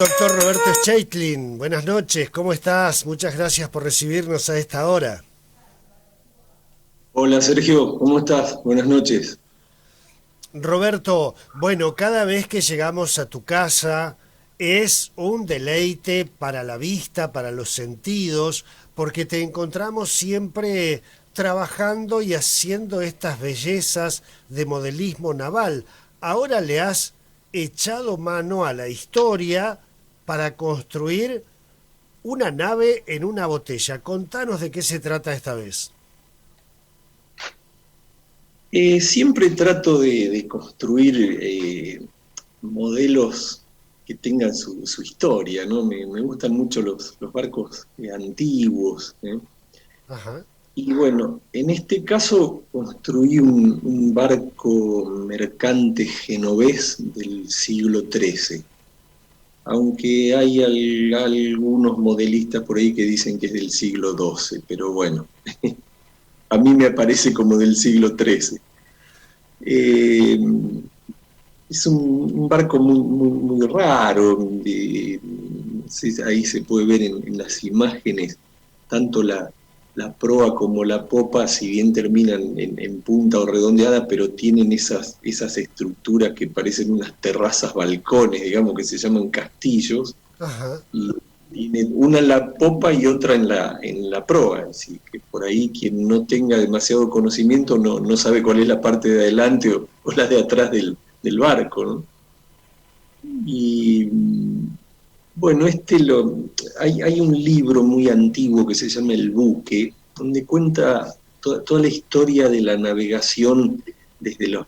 Doctor Roberto Scheitlin, buenas noches, ¿cómo estás? Muchas gracias por recibirnos a esta hora. Hola Sergio, ¿cómo estás? Buenas noches. Roberto, bueno, cada vez que llegamos a tu casa es un deleite para la vista, para los sentidos, porque te encontramos siempre trabajando y haciendo estas bellezas de modelismo naval. Ahora le has echado mano a la historia para construir una nave en una botella. Contanos de qué se trata esta vez. Siempre trato de construir modelos que tengan su historia, ¿no? Me gustan mucho los barcos antiguos, ¿eh? Ajá. Y bueno, en este caso construí un barco mercante genovés del siglo XIII, aunque hay algunos modelistas por ahí que dicen que es del siglo XII, pero bueno, a mí me aparece como del siglo XIII. Eh, es un barco muy raro. Sí, ahí se puede ver en las imágenes, tanto la proa como la popa, si bien terminan en punta o redondeada, pero tienen esas estructuras que parecen unas terrazas, balcones, digamos, que se llaman castillos, Ajá. y tienen una en la popa y otra en la proa, así que por ahí quien no tenga demasiado conocimiento no sabe cuál es la parte de adelante o la de atrás del barco, ¿no? Y bueno, hay un libro muy antiguo que se llama El Buque, donde cuenta toda la historia de la navegación desde,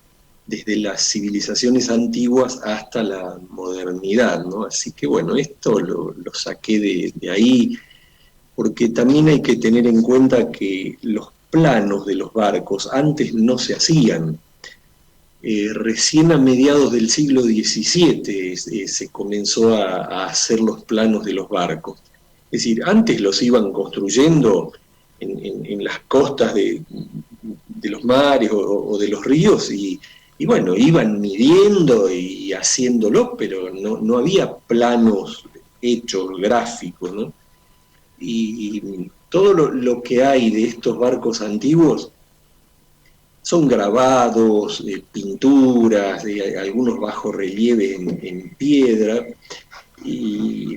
desde las civilizaciones antiguas hasta la modernidad, ¿no? Así que bueno, esto lo saqué de ahí, porque también hay que tener en cuenta que los planos de los barcos antes no se hacían. Recién a mediados del siglo XVII se comenzó a hacer los planos de los barcos. Es decir, antes los iban construyendo en las costas de los mares o de los ríos y bueno, iban midiendo y haciéndolo, pero no había planos hechos, gráficos, ¿no? Y todo lo que hay de estos barcos antiguos son grabados, pinturas, algunos bajorrelieves en piedra, y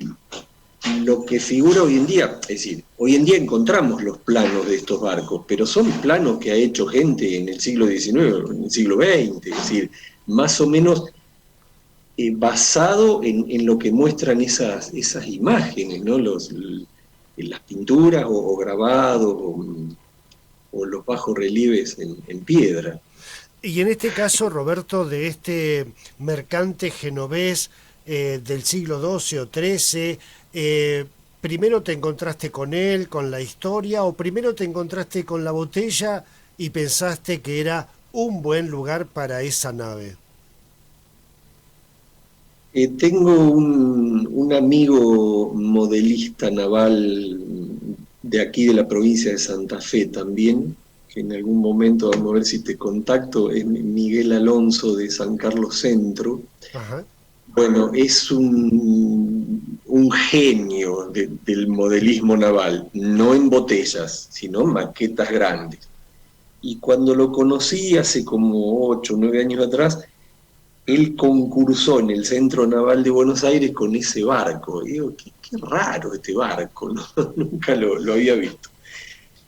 lo que figura hoy en día, es decir, hoy en día encontramos los planos de estos barcos, pero son planos que ha hecho gente en el siglo XIX, en el siglo XX, es decir, más o menos basado en lo que muestran esas imágenes, ¿no? Las pinturas o grabados o los bajorrelieves en piedra. Y en este caso, Roberto, de este mercante genovés del siglo XII o XIII, ¿primero te encontraste con él, con la historia, o primero te encontraste con la botella y pensaste que era un buen lugar para esa nave? Tengo un amigo modelista naval de aquí de la provincia de Santa Fe también, que en algún momento, vamos a ver si te contacto, es Miguel Alonso de San Carlos Centro. Ajá. Bueno, es un genio del modelismo naval, no en botellas, sino en maquetas grandes. Y cuando lo conocí hace como 8 o 9 años atrás, él concursó en el Centro Naval de Buenos Aires con ese barco. Y digo, qué raro este barco, ¿no? Nunca lo había visto.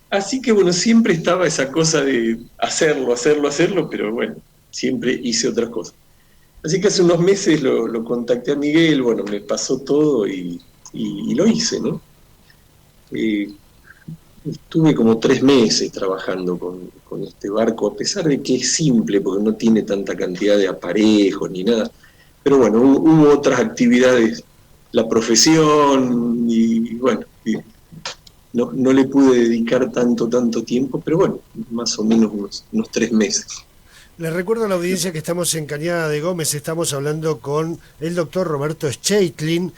Así que bueno, siempre estaba esa cosa de hacerlo, pero bueno, siempre hice otras cosas. Así que hace unos meses lo contacté a Miguel, bueno, me pasó todo y lo hice, ¿no? Eh, Estuve como 3 meses trabajando con este barco, a pesar de que es simple, porque no tiene tanta cantidad de aparejos ni nada. Pero bueno, hubo otras actividades, la profesión, y bueno, y no le pude dedicar tanto tiempo, pero bueno, más o menos unos 3 meses. Les recuerdo a la audiencia que estamos en Cañada de Gómez, estamos hablando con el doctor Roberto Scheitlin.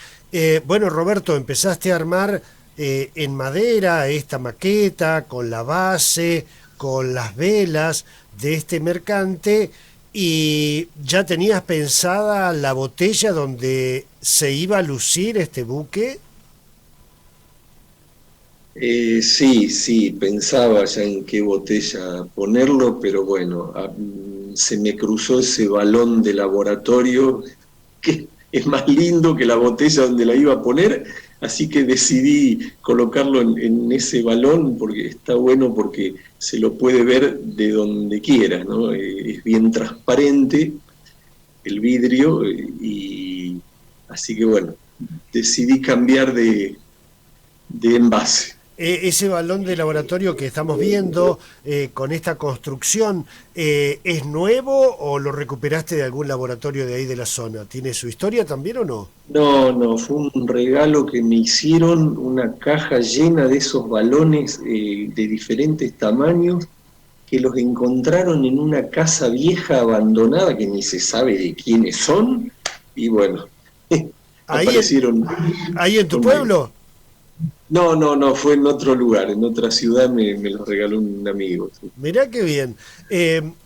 Bueno, Roberto, empezaste a armar en madera esta maqueta, con la base, con las velas de este mercante, ¿Y ya tenías pensada la botella donde se iba a lucir este buque? Sí, sí, pensaba ya en qué botella ponerlo, pero bueno, se me cruzó ese balón de laboratorio que es más lindo que la botella donde la iba a poner, así que decidí colocarlo en ese balón porque está bueno porque se lo puede ver de donde quiera, ¿no? Es bien transparente el vidrio y así que bueno, decidí cambiar de envase. Ese balón de laboratorio que estamos viendo con esta construcción, ¿es nuevo o lo recuperaste de algún laboratorio de ahí de la zona? ¿Tiene su historia también o no? No, no, fue un regalo que me hicieron, una caja llena de esos balones de diferentes tamaños, que los encontraron en una casa vieja abandonada que ni se sabe de quiénes son, y bueno, ¿Ahí en, aparecieron ahí en tu conmigo. pueblo? No, no, no, fue en otro lugar, en otra ciudad me los regaló un amigo. Sí. Mirá qué bien.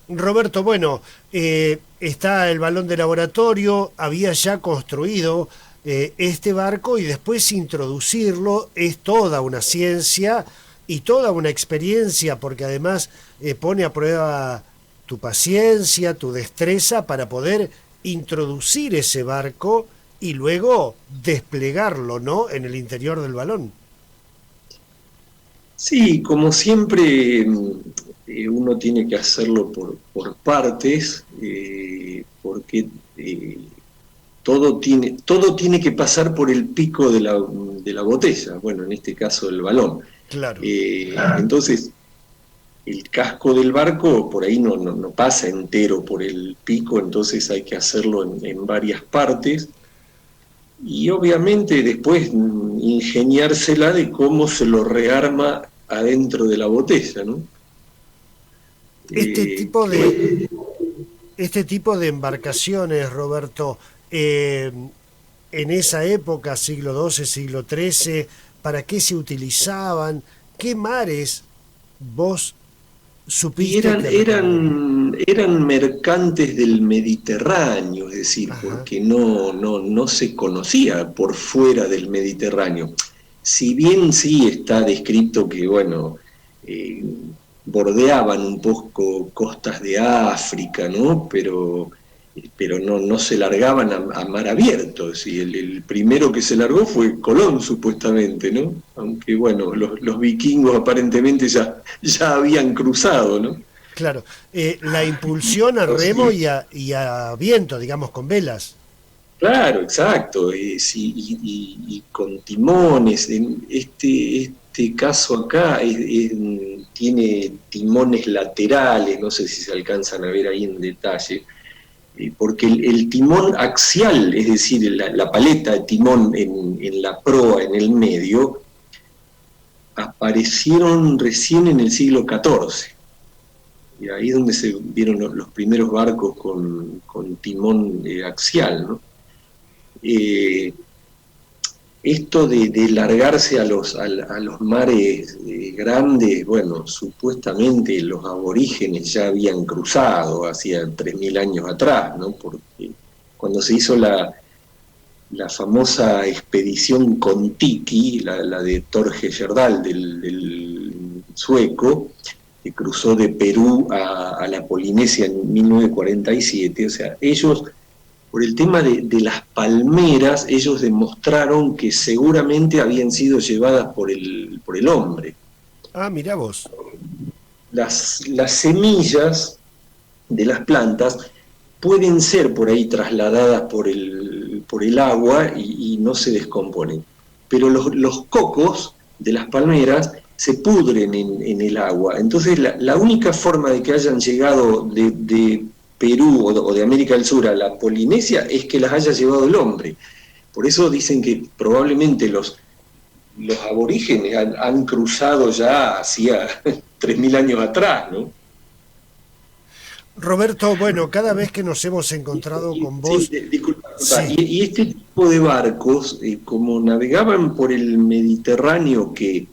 Roberto, bueno, está el balón de laboratorio, había ya construido este barco y después introducirlo es toda una ciencia y toda una experiencia, porque además pone a prueba tu paciencia, tu destreza para poder introducir ese barco y luego desplegarlo, ¿no? En el interior del balón. Sí, como siempre, uno tiene que hacerlo por partes, porque todo tiene que pasar por el pico de la botella, bueno, en este caso el balón. Claro. Entonces, el casco del barco por ahí no pasa entero por el pico, entonces hay que hacerlo en varias partes y obviamente después ingeniársela de cómo se lo rearma adentro de la botella, ¿no? Este tipo Que bueno, de, Este tipo de embarcaciones, Roberto, en esa época, siglo XII, siglo XIII, ¿para qué se utilizaban? ¿Qué mares vos y supiste que recorrieron? eran mercantes del Mediterráneo, es decir, Ajá. porque no se conocía por fuera del Mediterráneo. Si bien sí está descrito que, bueno, eh, bordeaban un poco costas de África, ¿no? Pero no se largaban a mar abierto. Es decir, el primero que se largó fue Colón, supuestamente, ¿no? Aunque, bueno, los vikingos aparentemente ya habían cruzado, ¿no? Claro, la impulsión a remo y a viento, digamos, con velas. Claro, exacto, sí, y con timones. En este caso acá tiene timones laterales, no sé si se alcanzan a ver ahí en detalle, porque el timón axial, es decir, la paleta de timón en la proa, en el medio, aparecieron recién en el siglo XIV. Y ahí es donde se vieron los primeros barcos con timón axial, ¿no? Eh, Esto de largarse a los mares grandes, bueno, supuestamente los aborígenes ya habían cruzado hacía 3.000 años atrás, ¿no? Porque cuando se hizo la famosa expedición Kon-Tiki, la de Thor Heyerdahl, del sueco, que cruzó de Perú a la Polinesia en 1947, o sea, ellos por el tema de las palmeras, ellos demostraron que seguramente habían sido llevadas por el hombre. Ah, mirá vos. Las semillas de las plantas pueden ser por ahí trasladadas por el agua y no se descomponen. Pero los cocos de las palmeras se pudren en el agua. Entonces la única forma de que hayan llegado de Perú o de América del Sur a la Polinesia es que las haya llevado el hombre. Por eso dicen que probablemente los aborígenes han cruzado ya hacía 3.000 años atrás, ¿no? Roberto, bueno, cada vez que nos hemos encontrado con Sí, vos, disculpa, sí, y este tipo de barcos, como navegaban por el Mediterráneo, que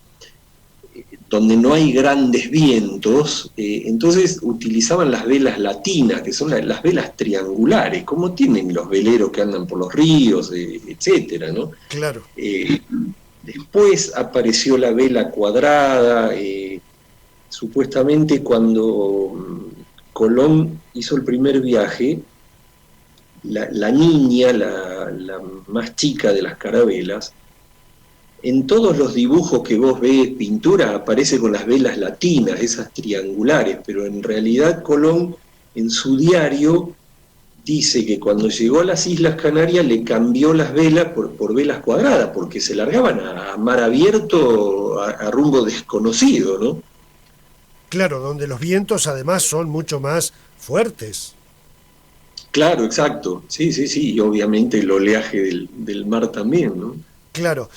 donde no hay grandes vientos, entonces utilizaban las velas latinas, que son las velas triangulares, como tienen los veleros que andan por los ríos, etcétera, ¿no? Claro. Después apareció la vela cuadrada, supuestamente cuando Colón hizo el primer viaje, la niña, la más chica de las carabelas, en todos los dibujos que vos ves, pintura, aparece con las velas latinas, esas triangulares, pero en realidad Colón en su diario dice que cuando llegó a las Islas Canarias le cambió las velas por velas cuadradas, porque se largaban a mar abierto, a rumbo desconocido, ¿no? Claro, donde los vientos además son mucho más fuertes. Claro, exacto, sí, sí, sí, y obviamente el oleaje del mar también, ¿no? Claro.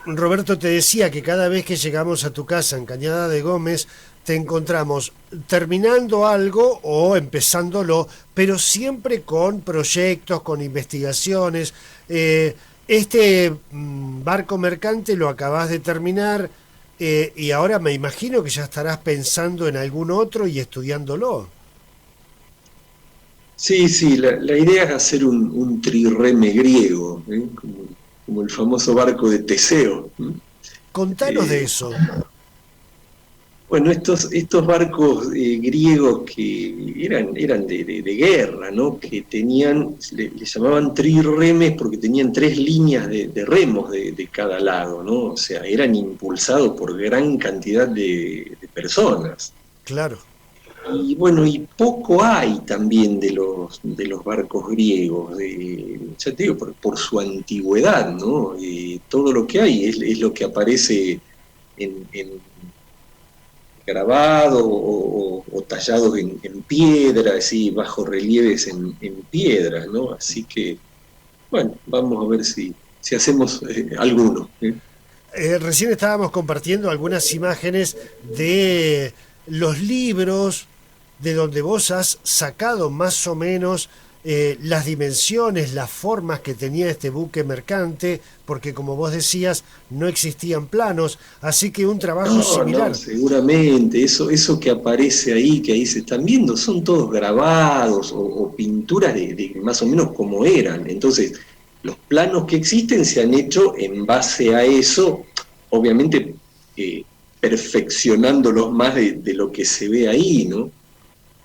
Roberto, te decía que cada vez que llegamos a tu casa en Cañada de Gómez, te encontramos terminando algo o empezándolo, pero siempre con proyectos, con investigaciones. Este barco mercante lo acabas de terminar, y ahora me imagino que ya estarás pensando en algún otro y estudiándolo. Sí, sí, la idea es hacer un trireme griego, ¿eh? Como el famoso barco de Teseo. Contanos de Eh, eso. bueno, estos barcos griegos que eran de guerra, ¿no? Que tenían, le llamaban triremes porque tenían tres líneas de remos de cada lado, ¿no? O sea, eran impulsados por gran cantidad de personas. Claro. Y bueno, y poco hay también de los barcos griegos, ya te digo, por su antigüedad, ¿no? Todo lo que hay es lo que aparece en grabado o tallados en piedra, así, bajo relieves en piedra, ¿no? Así que, bueno, vamos a ver si hacemos alguno, ¿eh? Recién estábamos compartiendo algunas imágenes de los libros de donde vos has sacado más o menos las dimensiones, las formas que tenía este buque mercante, porque como vos decías, no existían planos, así que un trabajo No, no, similar. seguramente, eso que aparece ahí, que ahí se están viendo, son todos grabados o pinturas de más o menos como eran. Entonces, los planos que existen se han hecho en base a eso, obviamente eh, perfeccionándolos más de lo que se ve ahí, ¿no?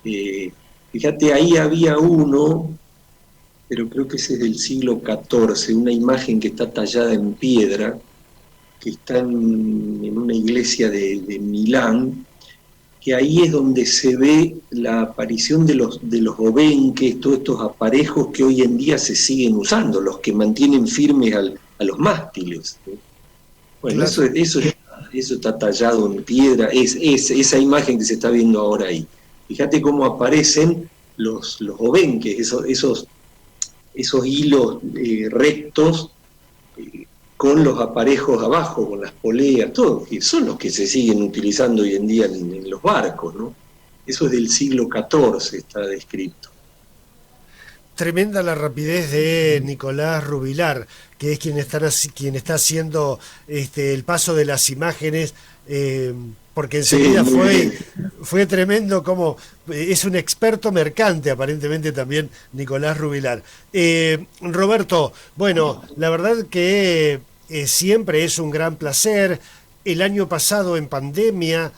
Eh, Fíjate, ahí había uno, pero creo que ese es del siglo XIV, una imagen que está tallada en piedra, que está en una iglesia de Milán, que ahí es donde se ve la aparición de los obenques, todos estos aparejos que hoy en día se siguen usando, los que mantienen firmes a los mástiles, ¿no? Bueno, Claro. eso está tallado en piedra, es esa imagen que se está viendo ahora ahí. Fíjate cómo aparecen los obenques, esos hilos rectos, con los aparejos abajo, con las poleas, todo, que son los que se siguen utilizando hoy en día en los barcos, ¿no? Eso es del siglo XIV, está descrito. Tremenda la rapidez de Nicolás Rubilar, que es quien está haciendo el paso de las imágenes, porque Sí, enseguida muy bien. fue tremendo como es un experto mercante, aparentemente también Nicolás Rubilar. Roberto, bueno, la verdad que siempre es un gran placer. El año pasado en pandemia,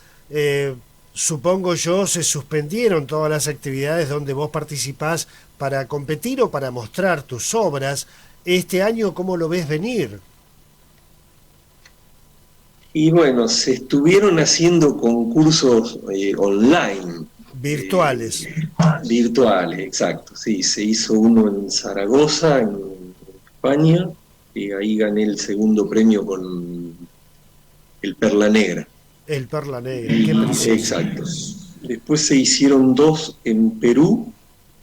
supongo yo, se suspendieron todas las actividades donde vos participás para competir o para mostrar tus obras. Este año, ¿cómo lo ves venir? Y bueno, se estuvieron haciendo concursos online, eh, Virtuales. virtuales, exacto. Sí, se hizo uno en Zaragoza, en España, y ahí gané el segundo premio con el Perla Negra. El Perla Negra, qué precioso. Exacto. Después se hicieron dos en Perú,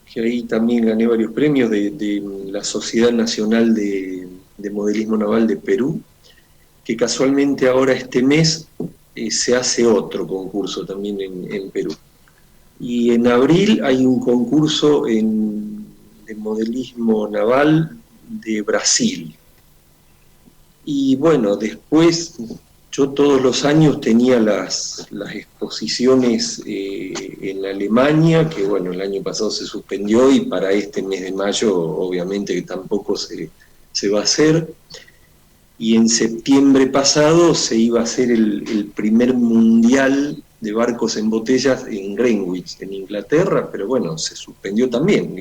que ahí también gané varios premios de la Sociedad Nacional de Modelismo Naval de Perú, que casualmente ahora este mes se hace otro concurso también en Perú. Y en abril hay un concurso de modelismo naval de Brasil. Y bueno, después Yo todos los años tenía las exposiciones en Alemania, que bueno, el año pasado se suspendió y para este mes de mayo obviamente que tampoco se va a hacer. Y en septiembre pasado se iba a hacer el primer mundial de barcos en botellas en Greenwich, en Inglaterra, pero bueno, se suspendió también.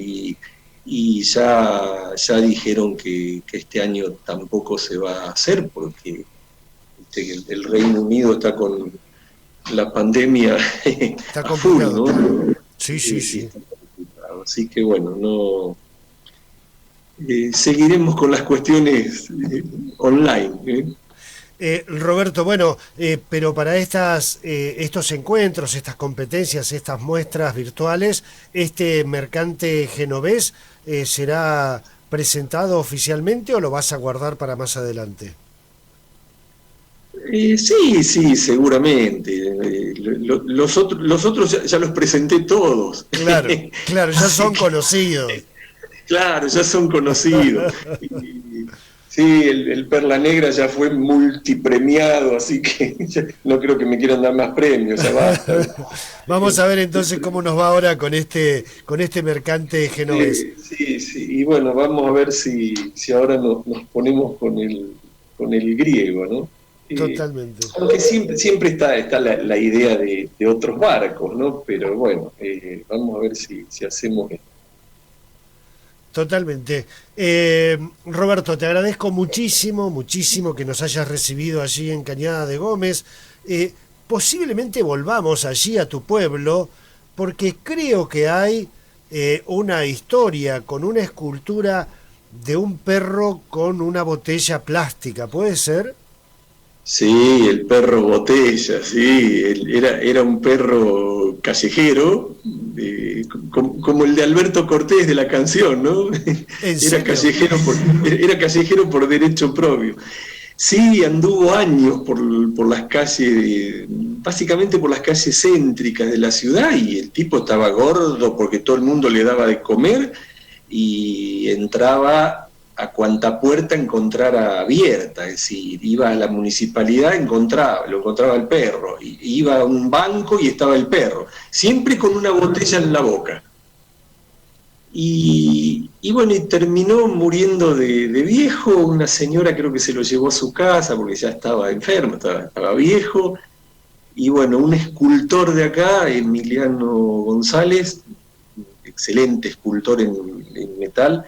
Y ya dijeron que este año tampoco se va a hacer porque el Reino Unido está con la pandemia Está a full, complicado. ¿no? Sí, sí, sí. Así que bueno, no seguiremos con las cuestiones online. Roberto, bueno, pero para estos encuentros, estas competencias, estas muestras virtuales, ¿este mercante genovés será presentado oficialmente o lo vas a guardar para más adelante? Sí, seguramente. Los otros ya los presenté todos. Claro, claro, ya Así son que, conocidos. claro, ya son conocidos. Sí, el Perla Negra ya fue multipremiado, así que no creo que me quieran dar más premios, ya basta. Vamos a ver entonces cómo nos va ahora con este mercante genovés. Sí, y bueno, vamos a ver si ahora nos ponemos con el griego, ¿no? Totalmente. Aunque siempre está la idea de otros barcos, ¿no? Pero bueno, vamos a ver si hacemos esto. Totalmente. Roberto, te agradezco muchísimo, muchísimo que nos hayas recibido allí en Cañada de Gómez. Posiblemente volvamos allí a tu pueblo, porque creo que hay una historia con una escultura de un perro con una botella plástica, ¿puede ser? Sí, el perro botella, sí, era un perro callejero, como el de Alberto Cortés de la canción, ¿no? ¿En Era serio? era callejero por derecho propio. Sí, anduvo años por las calles, básicamente por las calles céntricas de la ciudad, y el tipo estaba gordo porque todo el mundo le daba de comer y entraba a cuanta puerta encontrara abierta, es decir, iba a la municipalidad, lo encontraba el perro, y iba a un banco y estaba el perro, siempre con una botella en la boca. Y bueno, y terminó muriendo de viejo, una señora creo que se lo llevó a su casa porque ya estaba enfermo, estaba viejo, y bueno, un escultor de acá, Emiliano González, excelente escultor en metal,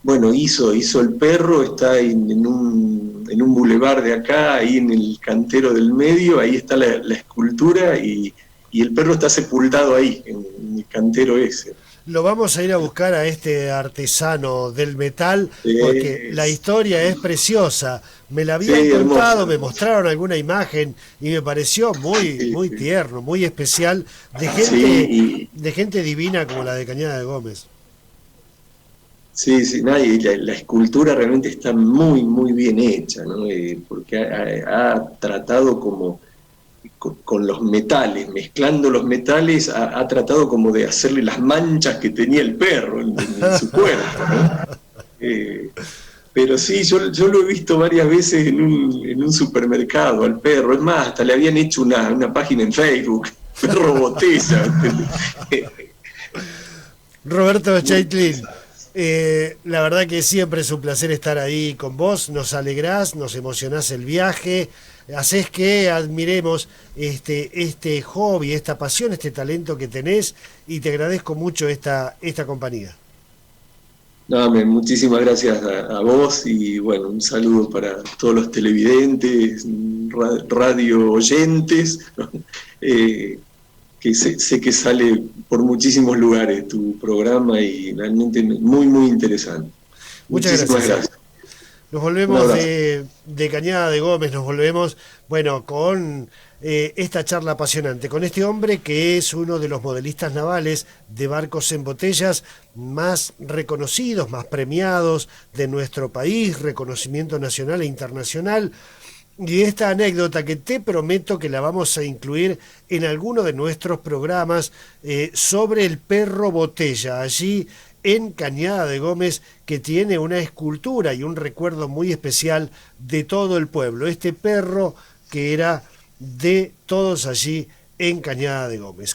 bueno, hizo el perro, está en un bulevar de acá, ahí en el cantero del medio, ahí está la escultura y el perro está sepultado ahí, en el cantero ese. Lo vamos a ir a buscar a este artesano del metal porque la historia es preciosa. Me la Sí, habían contado, hermoso. me mostraron alguna imagen y me pareció muy, Sí, muy sí. tierno, muy especial, Sí, de gente divina como la de Cañada de Gómez. sí, no, y la escultura realmente está muy bien hecha, ¿no? Porque ha tratado como con los metales, mezclando los metales, ha tratado como de hacerle las manchas que tenía el perro en su cuerpo, ¿no? Eh, pero sí, yo lo he visto varias veces en un supermercado al perro, es más, hasta le habían hecho una página en Facebook, perro botella, ¿entendés? Roberto Muy Chaitlin, interesante. la verdad que siempre es un placer estar ahí con vos, nos alegrás, nos emocionás el viaje, haces que admiremos este hobby, esta pasión, este talento que tenés y te agradezco mucho esta compañía. No, muchísimas gracias a vos y bueno, un saludo para todos los televidentes, radio oyentes, ¿no? Que sé que sale por muchísimos lugares tu programa y realmente muy interesante. Muchas Muchísimas gracias. gracias. Nos Un volvemos abrazo. de Cañada de Gómez, nos volvemos, bueno, con esta charla apasionante, con este hombre que es uno de los modelistas navales de barcos en botellas más reconocidos, más premiados de nuestro país, reconocimiento nacional e internacional. Y esta anécdota que te prometo que la vamos a incluir en alguno de nuestros programas sobre el perro botella, allí en Cañada de Gómez, que tiene una escultura y un recuerdo muy especial de todo el pueblo. Este perro que era de Todos allí en Cañada de Gómez.